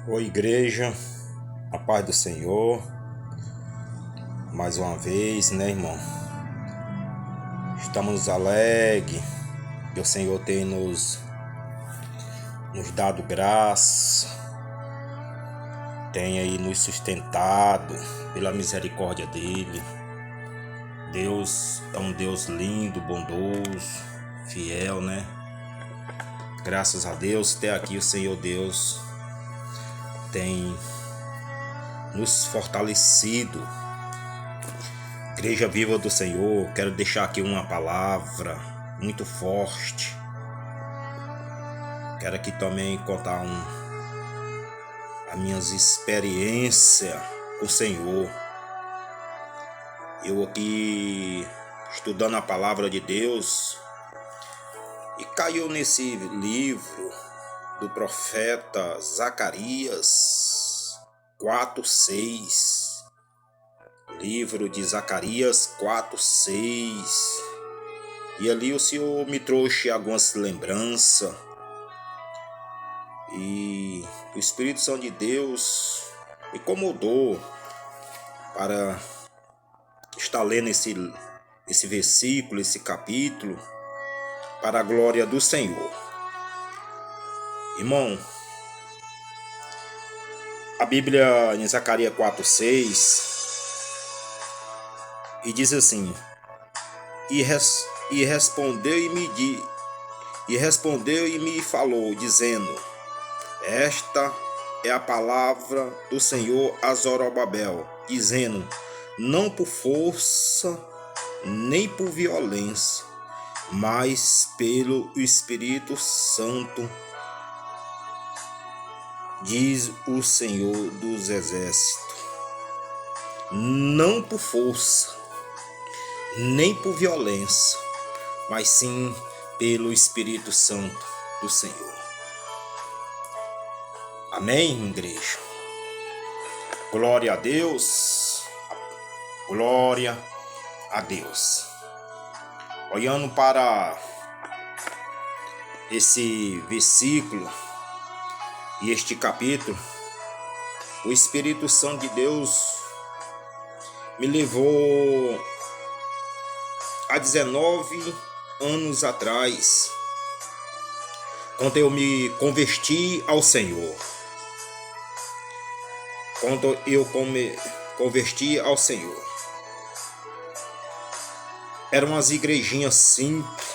Oi, igreja, a paz do Senhor, mais uma vez, né, irmão? Estamos alegres, que o Senhor tem nos dado graça, tem aí nos sustentado pela misericórdia dele. Deus é um Deus lindo, bondoso, fiel, né? Graças a Deus, até aqui o Senhor Deus tem nos fortalecido. Igreja Viva do Senhor, quero deixar aqui uma palavra muito forte. Quero aqui também contar as minhas experiências com o Senhor. Eu aqui estudando a palavra de Deus e caiu nesse livro do profeta Zacarias 4:6. Livro de Zacarias 4:6. E ali o Senhor me trouxe algumas lembranças. E o Espírito Santo de Deus me incomodou para estar lendo esse versículo, esse capítulo, para a glória do Senhor. Irmão, a Bíblia em Zacarias 4:6 e diz assim: E respondeu e me falou, dizendo: Esta é a palavra do Senhor a Zorobabel, dizendo: Não por força, nem por violência, mas pelo Espírito Santo, diz o Senhor dos Exércitos. Não por força, nem por violência, mas sim pelo Espírito Santo do Senhor. Amém, igreja? Glória a Deus, glória a Deus. Olhando para esse versículo e este capítulo, o Espírito Santo de Deus me levou há 19 anos atrás, quando eu me converti ao Senhor. Quando eu me converti ao Senhor, eram umas igrejinhas simples,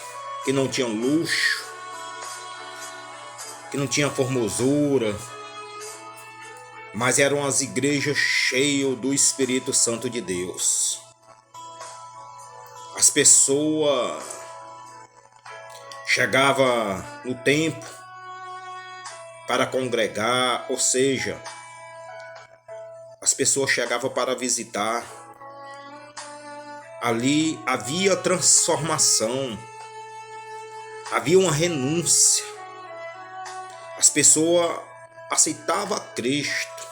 que não tinham luxo, que não tinham formosura, mas eram as igrejas cheias do Espírito Santo de Deus. As pessoas chegavam no templo para congregar, ou seja, as pessoas chegavam para visitar. Ali havia transformação, havia uma renúncia. As pessoas aceitavam Cristo.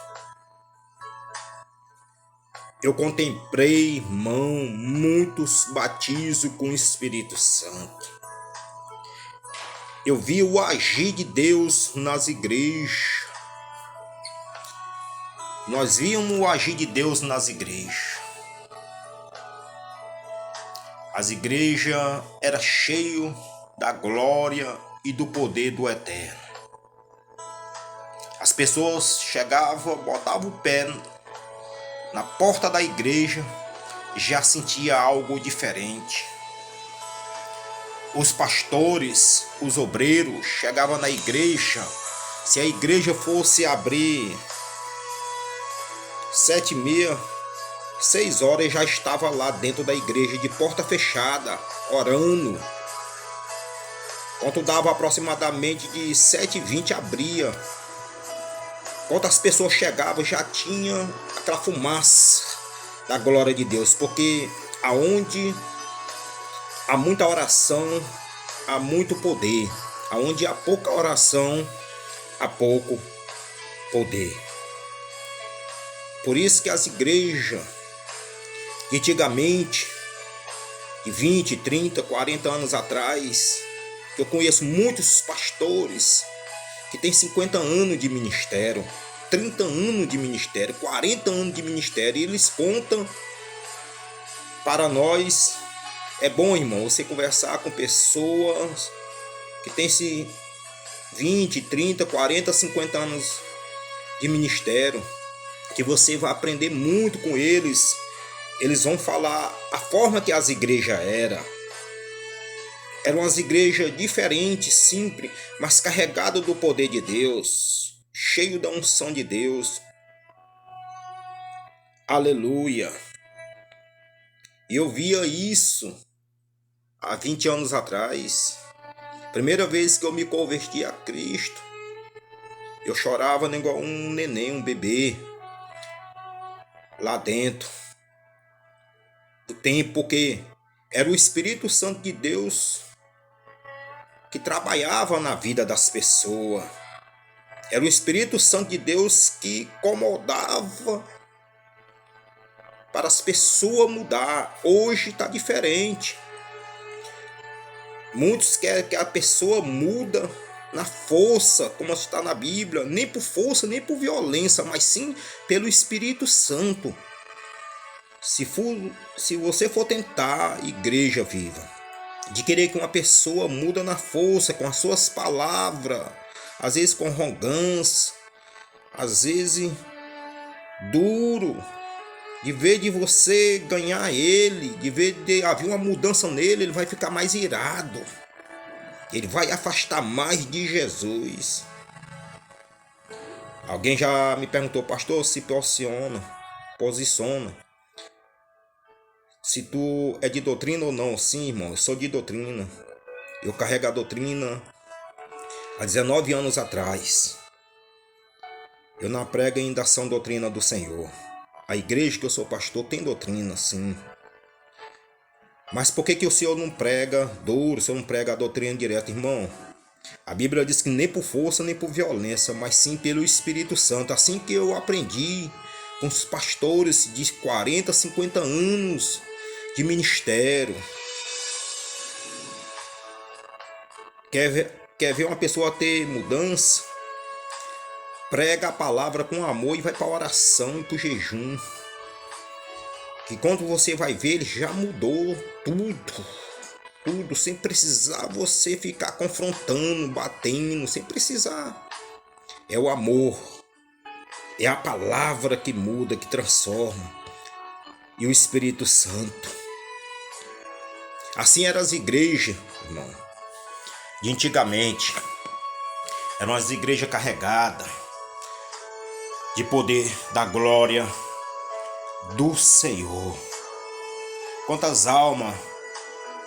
Eu contemplei, irmão, muitos batismos com o Espírito Santo. Eu vi o agir de Deus nas igrejas. Nós víamos o agir de Deus nas igrejas. As igrejas eram cheias da glória e do poder do Eterno. As pessoas chegavam, botavam o pé na porta da igreja, já sentia algo diferente. Os pastores, os obreiros chegavam na igreja. Se a igreja fosse abrir 7h30, 6 horas, já estava lá dentro da igreja de porta fechada, orando. Quando dava aproximadamente de 7h20, abria. Quando as pessoas chegavam, já tinha aquela fumaça da glória de Deus, porque aonde há muita oração, há muito poder. Aonde há pouca oração, há pouco poder. Por isso que as igrejas, antigamente, de 20, 30, 40 anos atrás, eu conheço muitos pastores que têm 50 anos de ministério, 30 anos de ministério, 40 anos de ministério, e eles contam para nós. É bom, irmão, você conversar com pessoas que têm esse 20, 30, 40, 50 anos de ministério, que você vai aprender muito com eles. Eles vão falar a forma que as igrejas eram umas igrejas diferentes, simples, mas carregadas do poder de Deus, cheio da unção de Deus. Aleluia. E eu via isso há 20 anos atrás. Primeira vez que eu me converti a Cristo, eu chorava igual um neném, um bebê, lá dentro do tempo, porque era o Espírito Santo de Deus que trabalhava na vida das pessoas. Era o Espírito Santo de Deus que incomodava para as pessoas mudar. Hoje está diferente. Muitos querem que a pessoa muda na força, como está na Bíblia, nem por força, nem por violência, mas sim pelo Espírito Santo. Se você for tentar, igreja viva, de querer que uma pessoa muda na força, com as suas palavras, às vezes com arrogância, às vezes duro, de vez de você ganhar ele, de vez de haver uma mudança nele, ele vai ficar mais irado. Ele vai afastar mais de Jesus. Alguém já me perguntou, pastor, se posiciona. Se tu é de doutrina ou não. Sim, irmão, eu sou de doutrina. Eu carrego a doutrina há 19 anos atrás. Eu não prego ainda ação doutrina do Senhor. A igreja que eu sou pastor tem doutrina, sim. Mas por que o Senhor não prega duro, o Senhor não prega a doutrina direta, irmão? A Bíblia diz que nem por força, nem por violência, mas sim pelo Espírito Santo. Assim que eu aprendi com os pastores de 40, 50 anos de ministério. Quer ver uma pessoa ter mudança? Prega a palavra com amor e vai para a oração e para o jejum. Que quando você vai ver, ele já mudou tudo, sem precisar você ficar confrontando, batendo, sem precisar. É o amor, é a palavra que muda, que transforma, e o Espírito Santo. Assim eram as igrejas, irmão, de antigamente. Eram as igrejas carregadas de poder da glória do Senhor. Quantas almas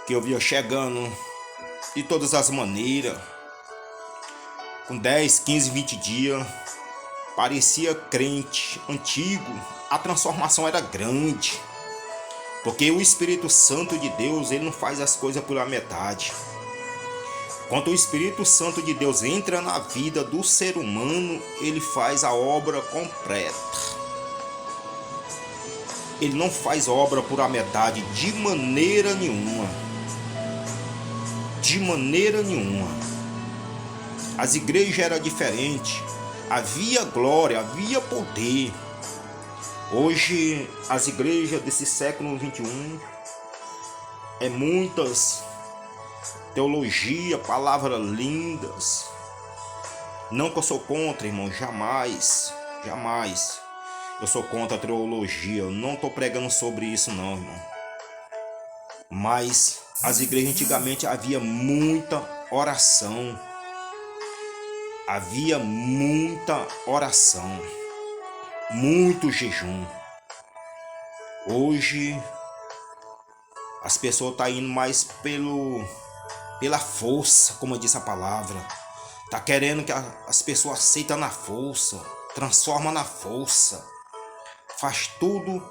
que eu via chegando de todas as maneiras, com 10, 15, 20 dias, parecia crente antigo. A transformação era grande, porque o Espírito Santo de Deus, ele não faz as coisas pela metade. Quando o Espírito Santo de Deus entra na vida do ser humano, ele faz a obra completa. Ele não faz obra por a metade, de maneira nenhuma. De maneira nenhuma. As igrejas eram diferentes. Havia glória, havia poder. Hoje, as igrejas desse século 21 é muitas teologia, palavras lindas. Não que eu sou contra, irmão, jamais. Eu sou contra a teologia, eu não estou pregando sobre isso não, irmão. Mas as igrejas antigamente havia muita oração. Havia muita oração. Muito jejum. Hoje as pessoas estão indo mais pela força, como diz a palavra. Tá querendo que as pessoas aceitem na força, transforma na força. Faz tudo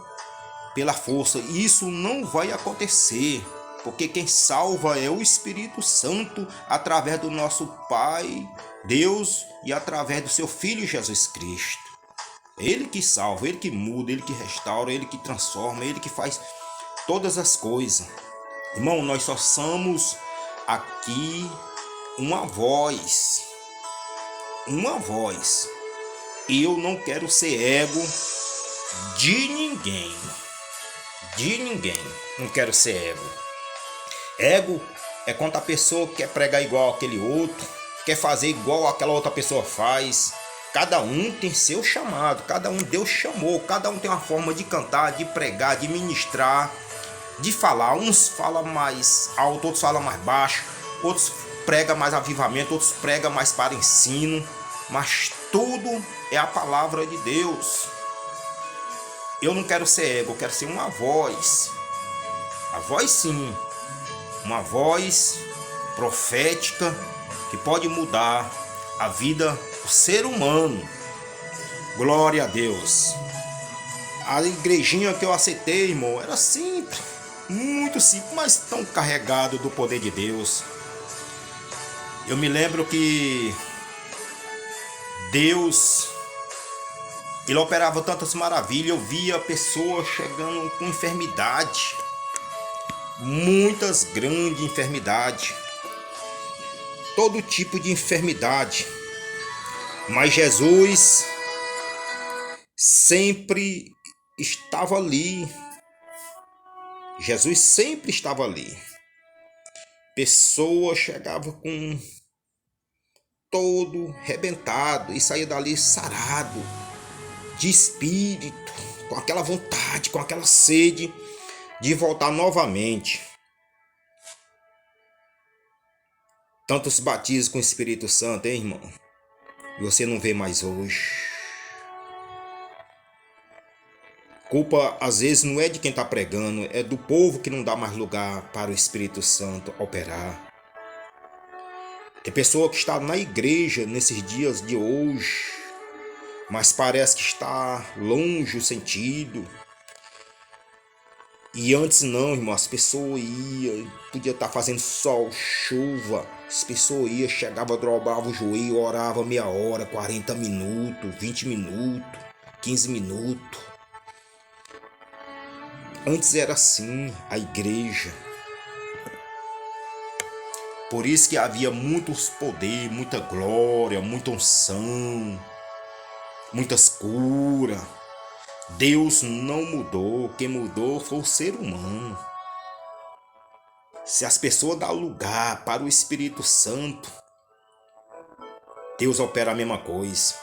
pela força. Isso não vai acontecer, porque quem salva é o Espírito Santo, através do nosso Pai, Deus, e através do seu Filho Jesus Cristo. Ele que salva, ele que muda, ele que restaura, ele que transforma, ele que faz todas as coisas. Irmão, nós só somos aqui uma voz. Eu não quero ser ego de ninguém. De ninguém. Não quero ser ego. Ego é quando a pessoa quer pregar igual aquele outro, quer fazer igual aquela outra pessoa faz. Cada um tem seu chamado, cada um Deus chamou, cada um tem uma forma de cantar, de pregar, de ministrar, de falar. Uns falam mais alto, outros falam mais baixo, outros pregam mais avivamento, outros pregam mais para ensino, mas tudo é a palavra de Deus. Eu não quero ser ego, eu quero ser uma voz. A voz sim, uma voz profética que pode mudar a vida do ser humano. Glória a Deus. A igrejinha que eu aceitei, irmão, era simples, muito simples, mas tão carregado do poder de Deus. Eu me lembro que Deus, Ele operava tantas maravilhas. Eu via pessoas chegando com enfermidade, muitas grandes enfermidades, todo tipo de enfermidade, mas Jesus sempre estava ali. Jesus sempre estava ali. Pessoa chegava com todo rebentado e saía dali sarado, de espírito, com aquela vontade, com aquela sede de voltar novamente. Tantos batismos com o Espírito Santo, hein, irmão? E você não vê mais hoje. Culpa às vezes não é de quem está pregando, é do povo que não dá mais lugar para o Espírito Santo operar. Tem pessoa que está na igreja nesses dias de hoje, mas parece que está longe o sentido. E antes não, irmão, as pessoas iam, podia estar fazendo sol, chuva, as pessoas iam, chegava, dobrava o joelho, orava meia hora, 40 minutos, 20 minutos, 15 minutos. Antes era assim, a igreja. Por isso que havia muitos poderes, muita glória, muita unção, muitas curas. Deus não mudou, quem mudou foi o ser humano. Se as pessoas dão lugar para o Espírito Santo, Deus opera a mesma coisa.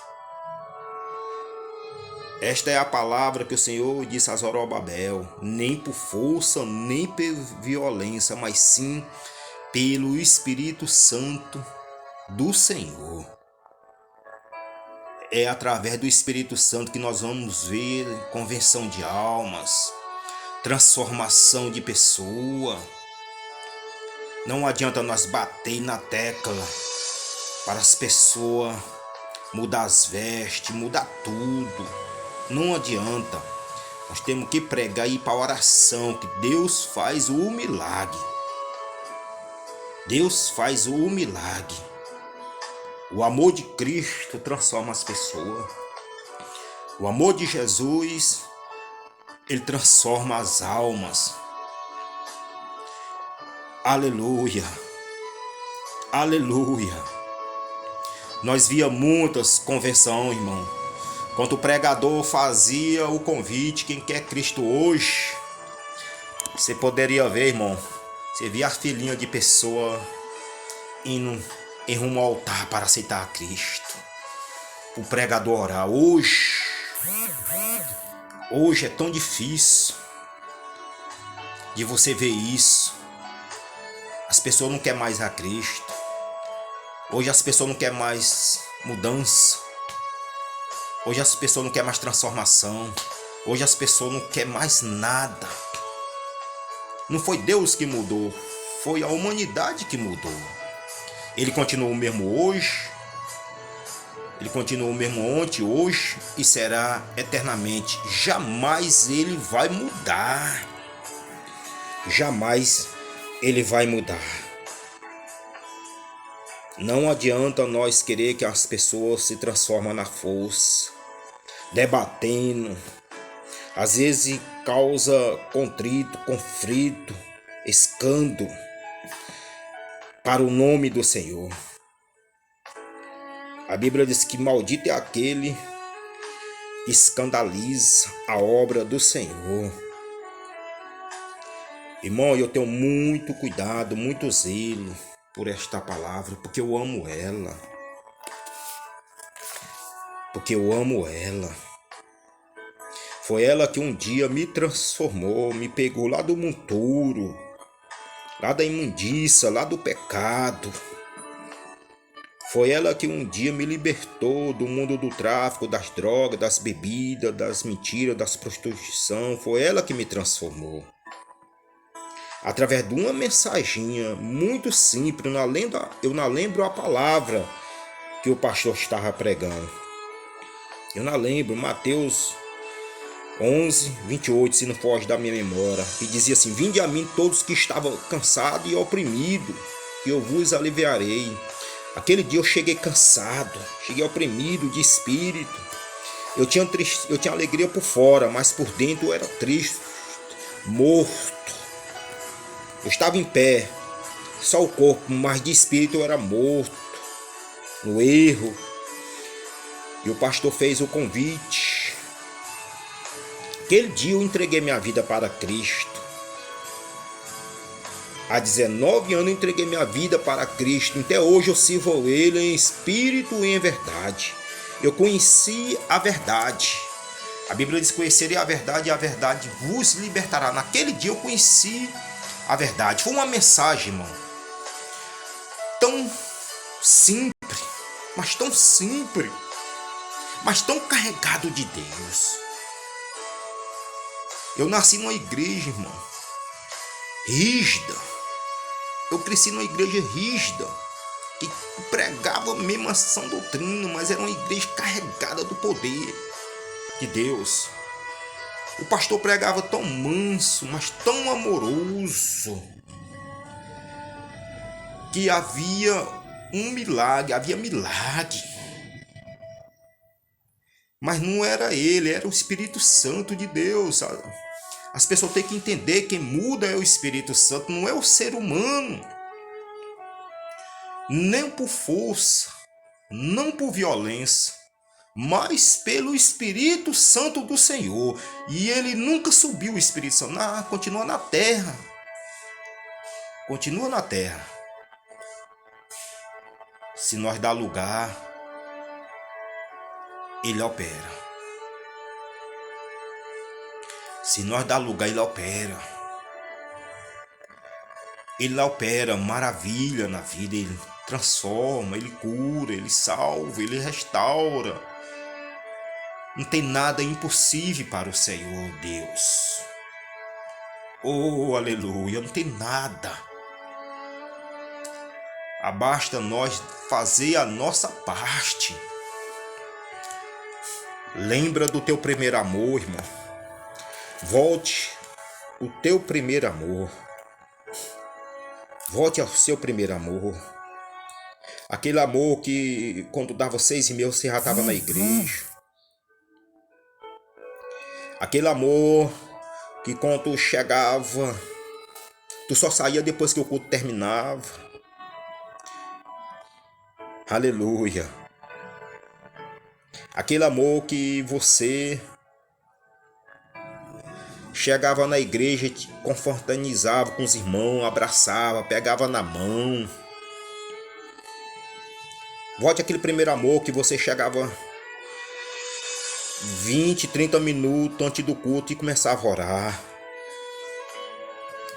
Esta é a palavra que o Senhor disse a Zorobabel, nem por força, nem por violência, mas sim pelo Espírito Santo do Senhor. É através do Espírito Santo que nós vamos ver conversão de almas, transformação de pessoa. Não adianta nós bater na tecla para as pessoas mudar as vestes, mudar tudo. Não adianta. Nós temos que pregar e ir para a oração, que Deus faz o milagre. Deus faz o milagre. O amor de Cristo transforma as pessoas. O amor de Jesus, ele transforma as almas. Aleluia. Aleluia. Nós via muitas conversões, irmão. Quando o pregador fazia o convite, quem quer Cristo hoje, você poderia ver, irmão, você via a filinha de pessoa indo em rumo ao altar para aceitar a Cristo. O pregador orar. Hoje é tão difícil de você ver isso. As pessoas não querem mais a Cristo. Hoje as pessoas não querem mais mudança. Hoje as pessoas não querem mais transformação. Hoje as pessoas não querem mais nada. Não foi Deus que mudou, foi a humanidade que mudou. Ele continua o mesmo hoje, ele continua o mesmo ontem, hoje e será eternamente. Jamais ele vai mudar. Jamais ele vai mudar. Não adianta nós querer que as pessoas se transformem na força, debatendo. Às vezes causa contrito, conflito, escândalo para o nome do Senhor. A Bíblia diz que maldito é aquele escandaliza a obra do Senhor. Irmão, eu tenho muito cuidado, muito zelo por esta palavra, porque eu amo ela. Porque eu amo ela. Foi ela que um dia me transformou, me pegou lá do monturo, lá da imundícia, lá do pecado. Foi ela que um dia me libertou do mundo do tráfico, das drogas, das bebidas, das mentiras, das prostituição. Foi ela que me transformou. Através de uma mensaginha muito simples, eu não lembro a palavra que o pastor estava pregando. Eu não lembro, Mateus 11, 28, se não foge da minha memória. E dizia assim: vinde a mim todos que estavam cansados e oprimidos, que eu vos aliviarei. Aquele dia eu cheguei cansado, cheguei oprimido de espírito. Eu tinha alegria por fora, mas por dentro eu era triste, morto. Eu estava em pé, só o corpo, mas de espírito eu era morto, no erro. E o pastor fez o convite. Aquele dia eu entreguei minha vida para Cristo. Há 19 anos eu entreguei minha vida para Cristo. Até hoje eu sirvo Ele em espírito e em verdade. Eu conheci a verdade. A Bíblia diz: conhecerei a verdade e a verdade vos libertará. Naquele dia eu conheci a verdade. Foi uma mensagem, irmão, tão simples, mas tão simples, mas tão carregado de Deus. Eu nasci numa igreja, irmão, rígida. Eu cresci numa igreja rígida, que pregava mesmo a sã doutrina, mas era uma igreja carregada do poder de Deus. O pastor pregava tão manso, mas tão amoroso, que havia milagre. Mas não era ele, era o Espírito Santo de Deus, sabe? As pessoas têm que entender: quem muda é o Espírito Santo, não é o ser humano. Nem por força, não por violência, mas pelo Espírito Santo do Senhor. E ele nunca subiu, o Espírito Santo. Continua na terra. Continua na terra. Se nós dar lugar, ele opera. Se nós dar lugar, ele opera. Ele opera maravilha na vida. Ele transforma, ele cura, ele salva, ele restaura. Não tem nada impossível para o Senhor Deus. Oh, aleluia, não tem nada. Basta nós fazer a nossa parte. Lembra do teu primeiro amor, irmão. Volte o teu primeiro amor. Volte ao seu primeiro amor. Aquele amor que quando dava 6h30 você já estava na igreja. Aquele amor que quando chegava, tu só saía depois que o culto terminava. Aleluia. Aquele amor que você chegava na igreja, te confraternizava com os irmãos, abraçava, pegava na mão. Volte aquele primeiro amor que você chegava 20, 30 minutos antes do culto e começava a orar.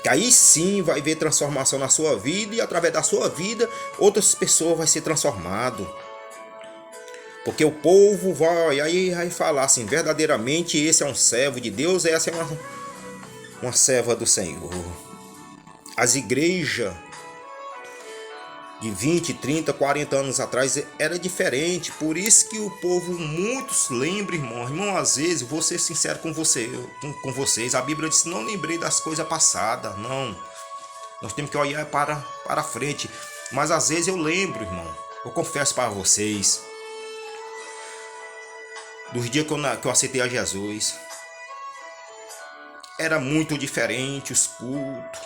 Que aí sim vai ver transformação na sua vida, e através da sua vida outras pessoas vão ser transformadas. Porque o povo vai falar assim: verdadeiramente esse é um servo de Deus, essa é uma serva do Senhor. As igrejas de 20, 30, 40 anos atrás era diferente. Por isso que o povo, muitos lembram, irmão, às vezes, vou ser sincero com vocês, a Bíblia diz: não lembrei das coisas passadas. Não, nós temos que olhar para frente. Mas às vezes eu lembro, irmão, eu confesso para vocês, dos dias que eu aceitei a Jesus. Era muito diferente os cultos.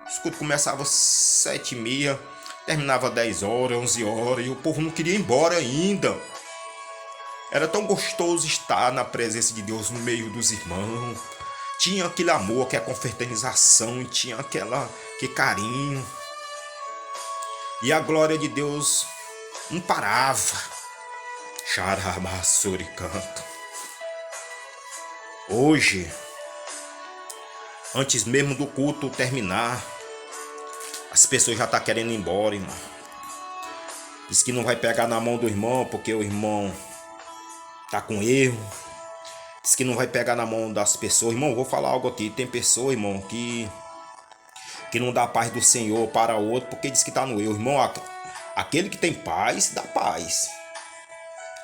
Os cultos começavam às 7h30, terminava 10 horas, 11 horas, e o povo não queria ir embora ainda. Era tão gostoso estar na presença de Deus no meio dos irmãos. Tinha aquele amor, aquela confraternização, tinha aquele carinho. E a glória de Deus não parava. Xaramassuri canto. Hoje, antes mesmo do culto terminar, as pessoas já estão querendo ir embora, irmão. Diz que não vai pegar na mão do irmão porque o irmão tá com erro. Diz que não vai pegar na mão das pessoas. Irmão, vou falar algo aqui. Tem pessoa, irmão, que não dá a paz do Senhor para o outro porque diz que tá no erro. Irmão, aquele que tem paz, dá paz.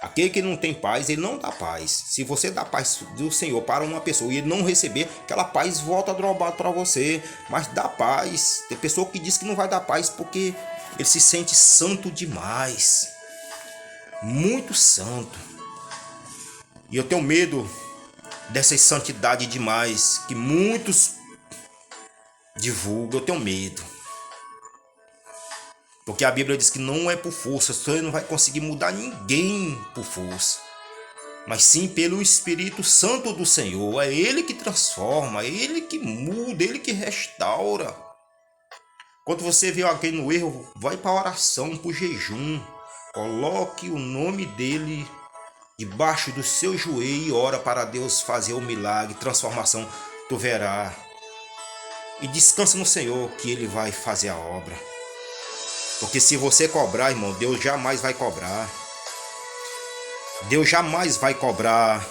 Aquele que não tem paz, ele não dá paz. Se você dá paz do Senhor para uma pessoa e ele não receber, aquela paz volta dobrada para você. Mas dá paz. Tem pessoa que diz que não vai dar paz porque ele se sente santo demais. Muito santo. E eu tenho medo dessa santidade demais que muitos divulgam. Eu tenho medo. Porque a Bíblia diz que não é por força, você não vai conseguir mudar ninguém por força, mas sim pelo Espírito Santo do Senhor. É Ele que transforma, é Ele que muda, é Ele que restaura. Quando você vê alguém no erro, vai para a oração, para o jejum. Coloque o nome dele debaixo do seu joelho e ora para Deus fazer o milagre, transformação, tu verás. E descansa no Senhor que Ele vai fazer a obra. Porque se você cobrar, irmão, Deus jamais vai cobrar. Deus jamais vai cobrar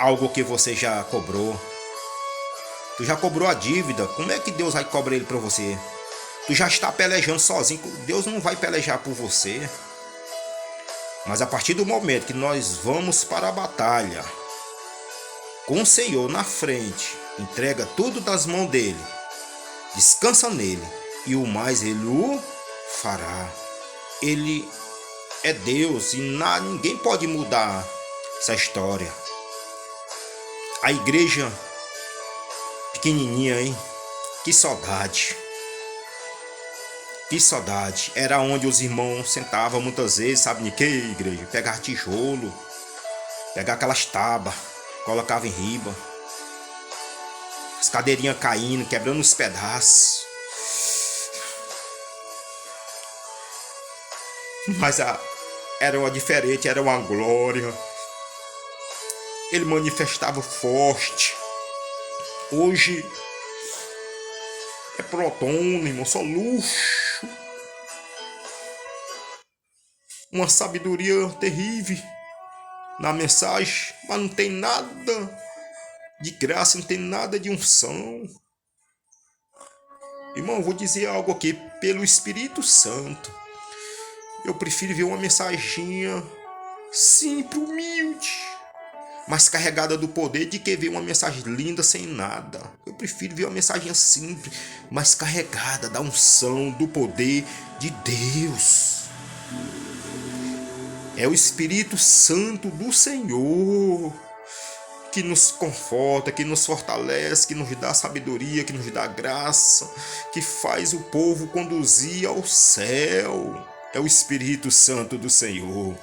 algo que você já cobrou. Tu já cobrou a dívida. Como é que Deus vai cobrar ele para você? Tu já está pelejando sozinho. Deus não vai pelejar por você. Mas a partir do momento que nós vamos para a batalha, com o Senhor na frente, entrega tudo das mãos dele, descansa nele, e o mais ele o fará. Ele é Deus e ninguém pode mudar essa história. A igreja pequenininha, hein? Que saudade. Que saudade. Era onde os irmãos sentavam muitas vezes, sabe de que, igreja? Pegar tijolo, pegar aquelas tábuas, colocava em riba. As cadeirinhas caindo, quebrando os pedaços. Mas era uma diferente, era uma glória. Ele manifestava forte. Hoje é protônio, irmão, só luxo. Uma sabedoria terrível na mensagem, mas não tem nada de graça, não tem nada de unção. Irmão, vou dizer algo aqui, pelo Espírito Santo. Eu prefiro ver uma mensaginha simples, humilde, mas carregada do poder, de que ver uma mensagem linda sem nada. Eu prefiro ver uma mensagem simples, mas carregada da unção, do poder de Deus. É o Espírito Santo do Senhor que nos conforta, que nos fortalece, que nos dá sabedoria, que nos dá graça, que faz o povo conduzir ao céu. É o Espírito Santo do Senhor.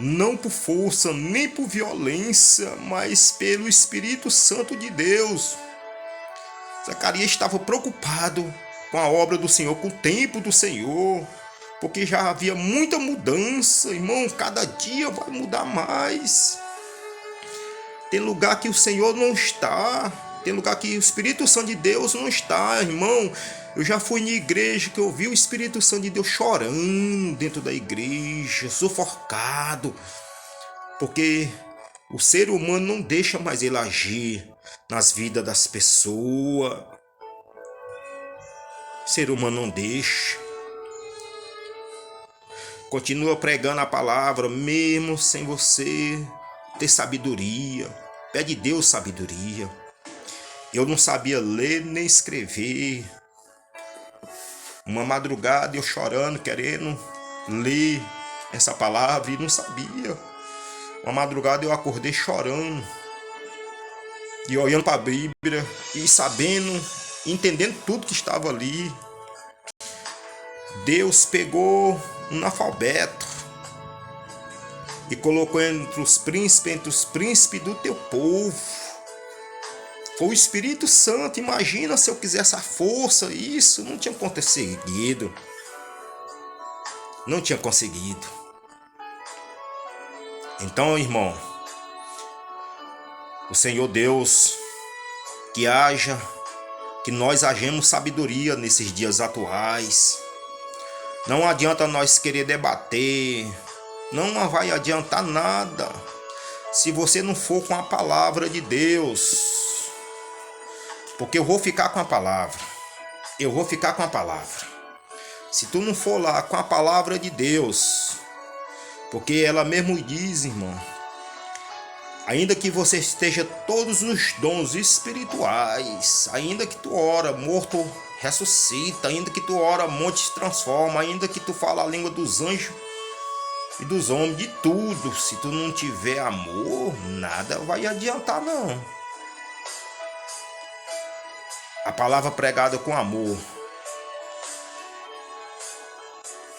Não por força, nem por violência, mas pelo Espírito Santo de Deus. Zacarias estava preocupado com a obra do Senhor, com o tempo do Senhor, porque já havia muita mudança, irmão. Cada dia vai mudar mais. Tem lugar que o Senhor não está, tem lugar que o Espírito Santo de Deus não está, irmão. Eu já fui na igreja que eu vi o Espírito Santo de Deus chorando dentro da igreja, sufocado, porque o ser humano não deixa mais ele agir nas vidas das pessoas. O ser humano não deixa. Continua pregando a palavra, mesmo sem você ter sabedoria. Pede a Deus sabedoria. Eu não sabia ler nem escrever. Uma madrugada eu chorando, querendo ler essa palavra e não sabia. Uma madrugada eu acordei chorando e olhando para a Bíblia e sabendo, entendendo tudo que estava ali. Deus pegou um analfabeto e colocou entre os príncipes do teu povo. Foi o Espírito Santo. Imagina se eu quisesse a força, isso não tinha conseguido. Não tinha conseguido. Então, irmão, o Senhor Deus, que nós hajamos sabedoria nesses dias atuais. Não adianta nós querer debater, não vai adiantar nada se você não for com a palavra de Deus. Porque eu vou ficar com a palavra. Se tu não for lá com a palavra de Deus, porque ela mesmo diz, irmão, ainda que você esteja todos os dons espirituais, ainda que tu ora, morto ressuscita, ainda que tu ora, monte se transforma, ainda que tu fala a língua dos anjos e dos homens, de tudo, se tu não tiver amor, nada vai adiantar não. A palavra pregada com amor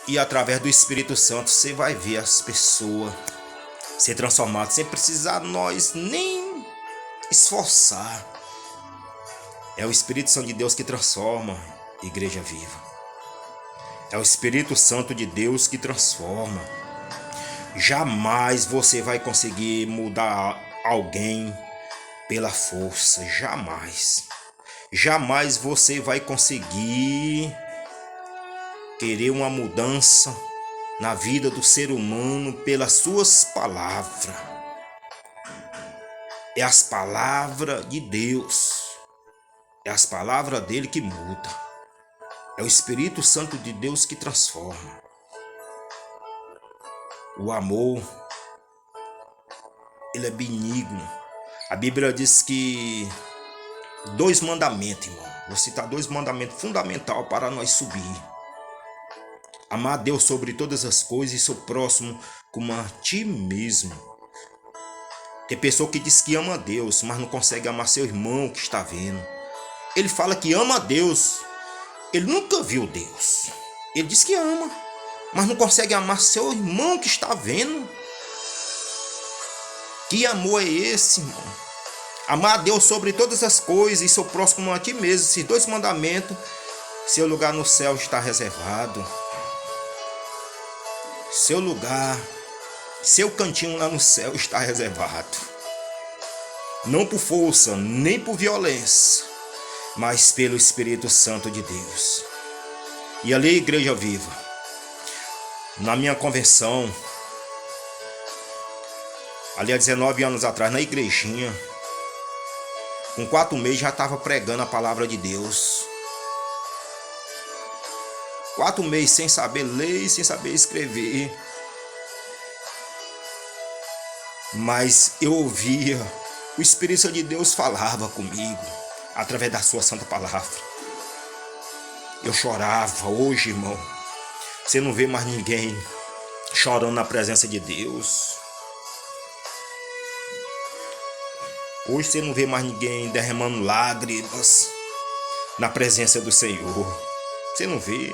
e através do Espírito Santo você vai ver as pessoas ser transformadas sem precisar nós nem esforçar. É o Espírito Santo de Deus que transforma, Igreja Viva. É o Espírito Santo de Deus que transforma. Jamais você vai conseguir mudar alguém pela força, jamais. Jamais você vai conseguir querer uma mudança na vida do ser humano pelas suas palavras. É as palavras de Deus. É as palavras dele que muda. É o Espírito Santo de Deus que transforma. O amor, ele é benigno. A Bíblia diz que 2 mandamentos, irmão. Vou citar 2 mandamentos fundamentais para nós subir. Amar a Deus sobre todas as coisas e seu próximo como a ti mesmo. Tem pessoa que diz que ama a Deus, mas não consegue amar seu irmão que está vendo. Ele fala que ama a Deus. Ele nunca viu Deus. Ele diz que ama, mas não consegue amar seu irmão que está vendo. Que amor é esse, irmão? Amar a Deus sobre todas as coisas e seu próximo como a ti mesmo. Esses 2 mandamentos, seu lugar no céu está reservado. Seu lugar, seu cantinho lá no céu está reservado. Não por força, nem por violência, mas pelo Espírito Santo de Deus. E ali, Igreja Viva, na minha convenção, ali há 19 anos atrás, na igrejinha, com 4 meses já estava pregando a palavra de Deus. 4 meses sem saber ler, sem saber escrever. Mas eu ouvia, o Espírito de Deus falava comigo, através da sua santa palavra. Eu chorava. Hoje, irmão, você não vê mais ninguém chorando na presença de Deus. Hoje você não vê mais ninguém derramando lágrimas na presença do Senhor. Você não vê.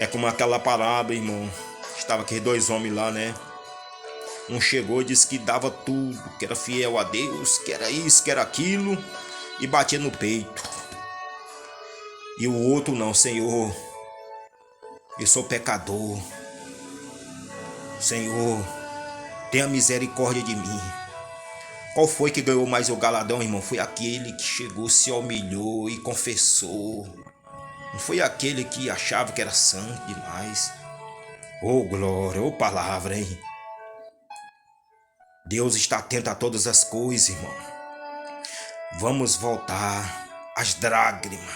É como aquela parábola, irmão. Estava aqueles 2 homens lá, né? Um chegou e disse que dava tudo, que era fiel a Deus, que era isso, que era aquilo, e batia no peito. E o outro não, Senhor, eu sou pecador. Senhor, tenha misericórdia de mim. Qual foi que ganhou mais o galadão, irmão? Foi aquele que chegou, se humilhou e confessou. Não foi aquele que achava que era santo demais. Oh glória, oh palavra, hein? Deus está atento a todas as coisas, irmão. Vamos voltar às lágrimas.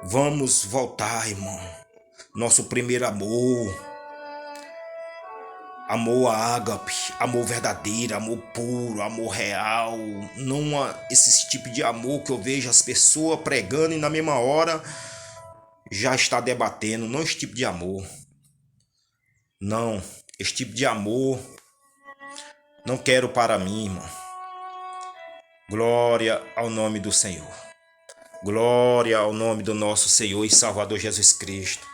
Vamos voltar, irmão. Nosso primeiro amor. Amor ágape, amor verdadeiro, amor puro, amor real. Não esse tipo de amor que eu vejo as pessoas pregando e na mesma hora já está debatendo. Não esse tipo de amor. Não, esse tipo de amor não quero para mim, irmão. Glória ao nome do Senhor. Glória ao nome do nosso Senhor e Salvador Jesus Cristo.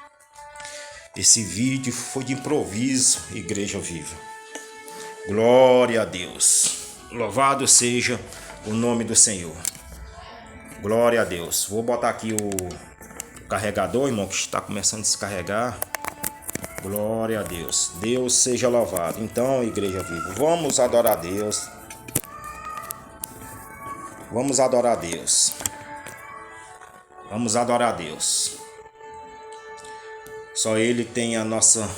Esse vídeo foi de improviso, Igreja Viva. Glória a Deus. Louvado seja o nome do Senhor. Glória a Deus. Vou botar aqui o carregador, irmão, que está começando a descarregar. Glória a Deus. Deus seja louvado. Então, Igreja Viva, vamos adorar a Deus. Vamos adorar a Deus. Vamos adorar a Deus. Só Ele tem a nossa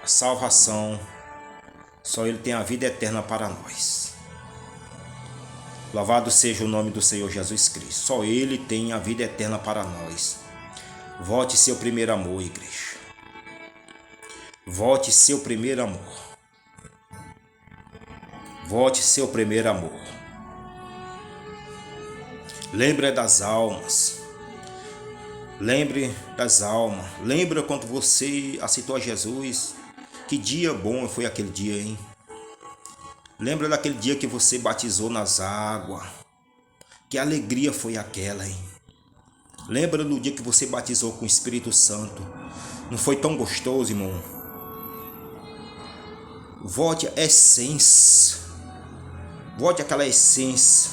salvação. Só Ele tem a vida eterna para nós. Louvado seja o nome do Senhor Jesus Cristo. Só Ele tem a vida eterna para nós. Volte seu primeiro amor, igreja. Volte seu primeiro amor. Volte seu primeiro amor. Lembre das almas. Lembre das almas. Lembra quando você aceitou a Jesus? Que dia bom foi aquele dia, hein? Lembra daquele dia que você batizou nas águas? Que alegria foi aquela, hein? Lembra do dia que você batizou com o Espírito Santo? Não foi tão gostoso, irmão? Volte a essência. Volte àquela essência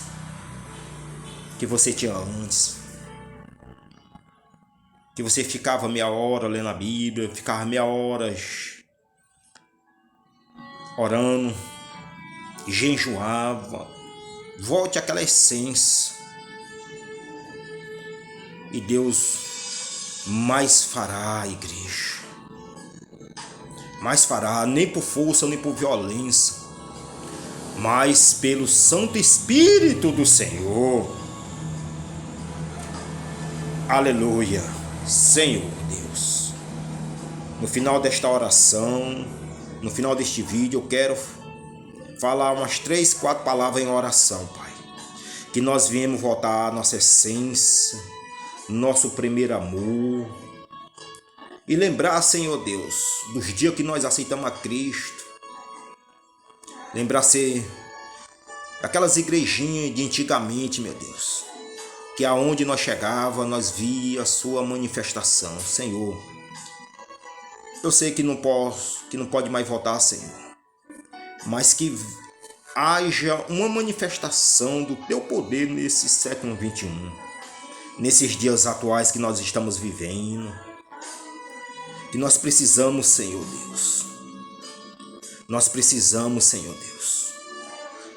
que você tinha antes. Que você ficava meia hora lendo a Bíblia, ficava meia hora orando, jejuava. Volte àquela essência. E Deus mais fará, igreja. Mais fará, nem por força, nem por violência, mas pelo Santo Espírito do Senhor. Aleluia. Senhor Deus, no final desta oração, no final deste vídeo, eu quero falar umas 3, 4 palavras em oração, Pai. Que nós viemos voltar à nossa essência, nosso primeiro amor. E lembrar, Senhor Deus, dos dias que nós aceitamos a Cristo. Lembrar-se daquelas igrejinhas de antigamente, meu Deus. Que aonde nós chegava, nós via a sua manifestação, Senhor. Eu sei que não pode mais voltar, Senhor. Mas que haja uma manifestação do teu poder nesse século 21. Nesses dias atuais que nós estamos vivendo. Que nós precisamos, Senhor Deus. Nós precisamos, Senhor Deus,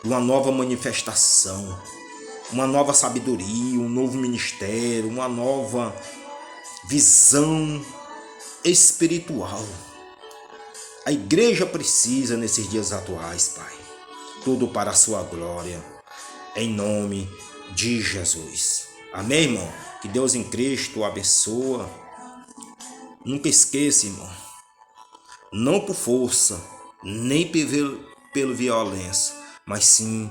de uma nova manifestação. Uma nova sabedoria, um novo ministério, uma nova visão espiritual. A igreja precisa nesses dias atuais, Pai. Tudo para a sua glória, em nome de Jesus. Amém, irmão? Que Deus em Cristo o abençoe. Nunca esqueça, irmão. Não por força, nem pela violência, mas sim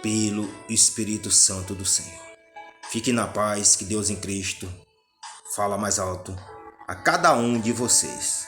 pelo Espírito Santo do Senhor. Fique na paz, que Deus em Cristo fala mais alto a cada um de vocês.